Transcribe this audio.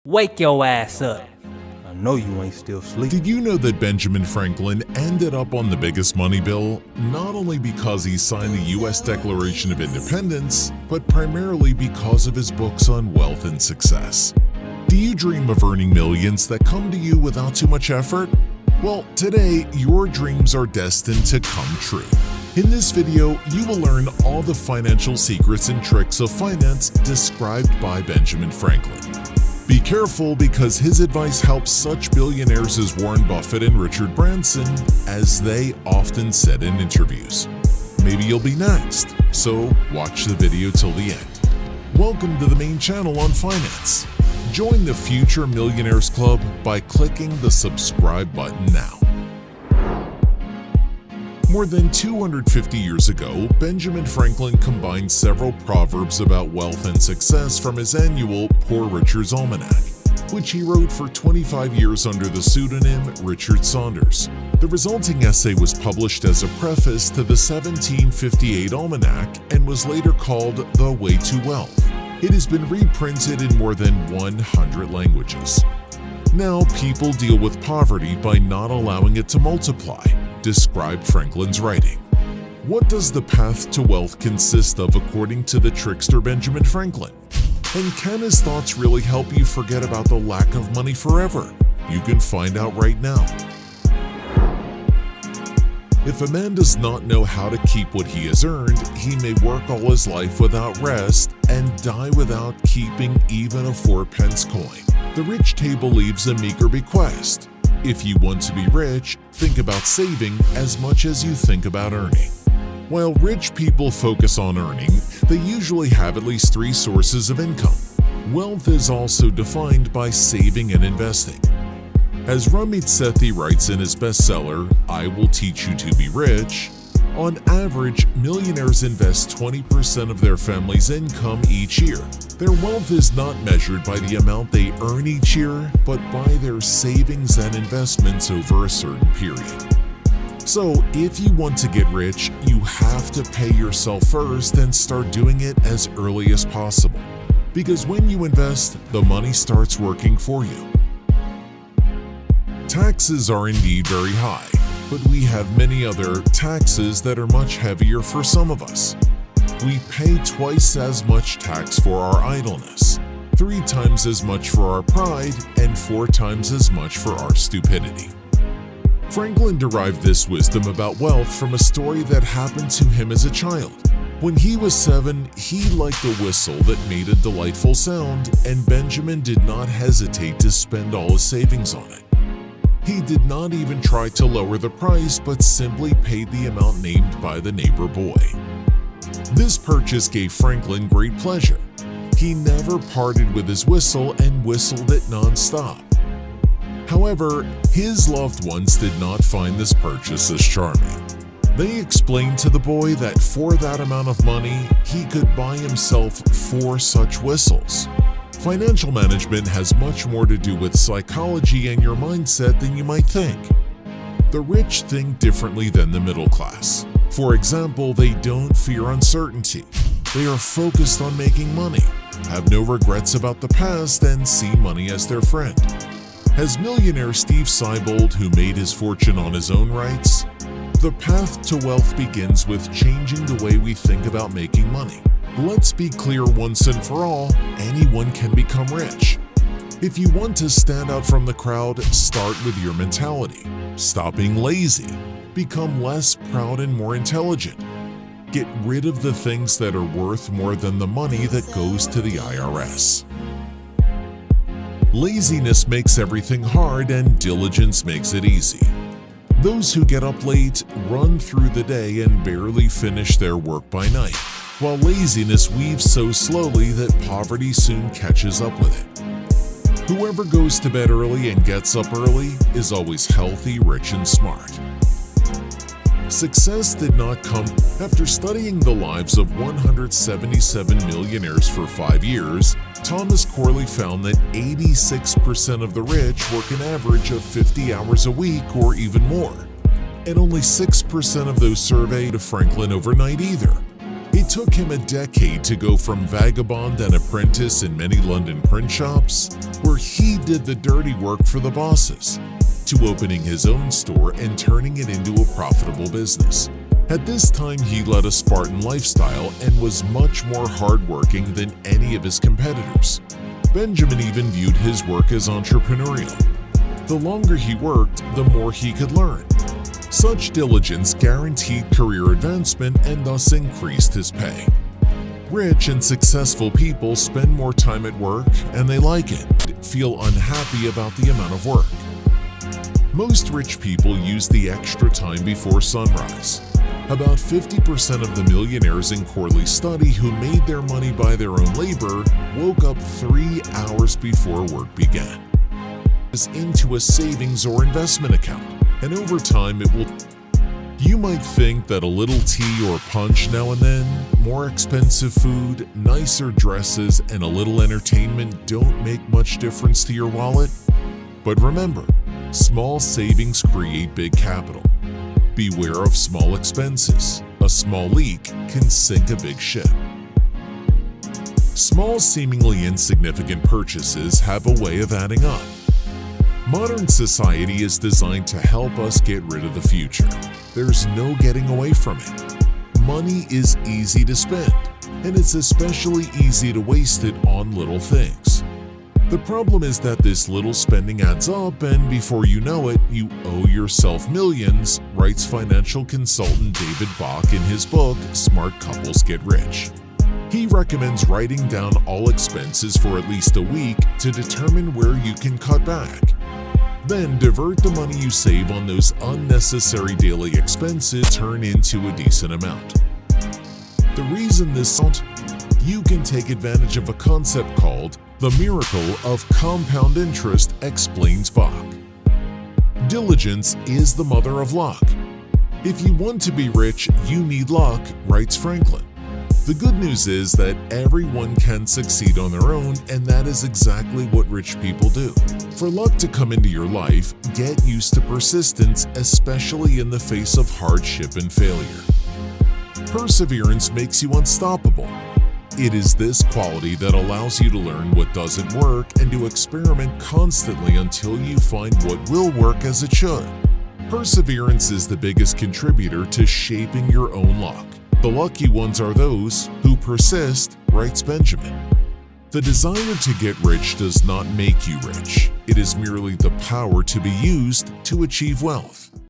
Wake your ass up. I know you ain't still sleeping. Did you know that Benjamin Franklin ended up on the biggest money bill, not only because he signed the U.S. Declaration of Independence, but primarily because of his books on wealth and success? Do you dream of earning millions that come to you without too much effort? Well, today, your dreams are destined to come true. In this video, you will learn all the financial secrets and tricks of finance described by Benjamin Franklin. Be careful, because his advice helps such billionaires as Warren Buffett and Richard Branson, as they often said in interviews. Maybe you'll be next, so watch the video till the end. Welcome to the main channel on finance. Join the Future Millionaires Club by clicking the subscribe button now. More than 250 years ago, Benjamin Franklin combined several proverbs about wealth and success from his annual Poor Richard's Almanac, which he wrote for 25 years under the pseudonym Richard Saunders. The resulting essay was published as a preface to the 1758 Almanac and was later called The Way to Wealth. It has been reprinted in more than 100 languages. Now, people deal with poverty by not allowing it to multiply, described Franklin's writing. What does the path to wealth consist of according to the trickster Benjamin Franklin? And can his thoughts really help you forget about the lack of money forever? You can find out right now. If a man does not know how to keep what he has earned, he may work all his life without rest and die without keeping even a 4-pence coin. The rich table leaves a meager bequest. If you want to be rich, think about saving as much as you think about earning. While rich people focus on earning, they usually have at least 3 sources of income. Wealth is also defined by saving and investing. As Ramit Sethi writes in his bestseller, I Will Teach You to Be Rich, on average, millionaires invest 20% of their family's income each year. Their wealth is not measured by the amount they earn each year, but by their savings and investments over a certain period. So, if you want to get rich, you have to pay yourself first and start doing it as early as possible. Because when you invest, the money starts working for you. Taxes are indeed very high, but we have many other taxes that are much heavier for some of us. We pay twice as much tax for our idleness, 3 times as much for our pride, and 4 times as much for our stupidity. Franklin derived this wisdom about wealth from a story that happened to him as a child. When he was 7, he liked a whistle that made a delightful sound, and Benjamin did not hesitate to spend all his savings on it. He did not even try to lower the price, but simply paid the amount named by the neighbor boy. This purchase gave Franklin great pleasure. He never parted with his whistle and whistled it non-stop. However, his loved ones did not find this purchase as charming. They explained to the boy that for that amount of money, he could buy himself 4 such whistles. Financial management has much more to do with psychology and your mindset than you might think. The rich think differently than the middle class. For example, they don't fear uncertainty. They are focused on making money, have no regrets about the past, and see money as their friend. As millionaire Steve Seibold, who made his fortune on his own, writes, the path to wealth begins with changing the way we think about making money. Let's be clear once and for all, anyone can become rich. If you want to stand out from the crowd, start with your mentality. Stop being lazy. Become less proud and more intelligent. Get rid of the things that are worth more than the money that goes to the IRS. Laziness makes everything hard, and diligence makes it easy. Those who get up late run through the day and barely finish their work by night, while laziness weaves so slowly that poverty soon catches up with it. Whoever goes to bed early and gets up early is always healthy, rich, and smart. Success did not come after studying the lives of 177 millionaires for 5 years. Thomas Corley found that 86% of the rich work an average of 50 hours a week or even more, and only 6% of those surveyed Franklin overnight either. It took him a decade to go from vagabond and apprentice in many London print shops, where he did the dirty work for the bosses, to opening his own store and turning it into a profitable business. At this time, he led a Spartan lifestyle and was much more hardworking than any of his competitors. Benjamin even viewed his work as entrepreneurial. The longer he worked, the more he could learn. Such diligence guaranteed career advancement and thus increased his pay. Rich and successful people spend more time at work and they like it, feel unhappy about the amount of work. Most rich people use the extra time before sunrise. About 50% of the millionaires in Corley's study who made their money by their own labor woke up 3 hours before work began. Into a savings or investment account, and over time it will. You might think that a little tea or punch now and then, more expensive food, nicer dresses, and a little entertainment don't make much difference to your wallet. But remember, small savings create big capital. Beware of small expenses. A small leak can sink a big ship. Small, seemingly insignificant purchases have a way of adding up. Modern society is designed to help us get rid of the future. There's no getting away from it. Money is easy to spend, and it's especially easy to waste it on little things. The problem is that this little spending adds up, and before you know it, you owe yourself millions, writes financial consultant David Bach in his book, Smart Couples Get Rich. He recommends writing down all expenses for at least a week to determine where you can cut back. Then divert the money you save on those unnecessary daily expenses turn into a decent amount. The reason this is, you can take advantage of a concept called the miracle of compound interest, explains Bach. Diligence is the mother of luck. If you want to be rich, you need luck, writes Franklin. The good news is that everyone can succeed on their own, and that is exactly what rich people do. For luck to come into your life, get used to persistence, especially in the face of hardship and failure. Perseverance makes you unstoppable. It is this quality that allows you to learn what doesn't work and to experiment constantly until you find what will work as it should. Perseverance is the biggest contributor to shaping your own luck. The lucky ones are those who persist, writes Benjamin. The desire to get rich does not make you rich. It is merely the power to be used to achieve wealth.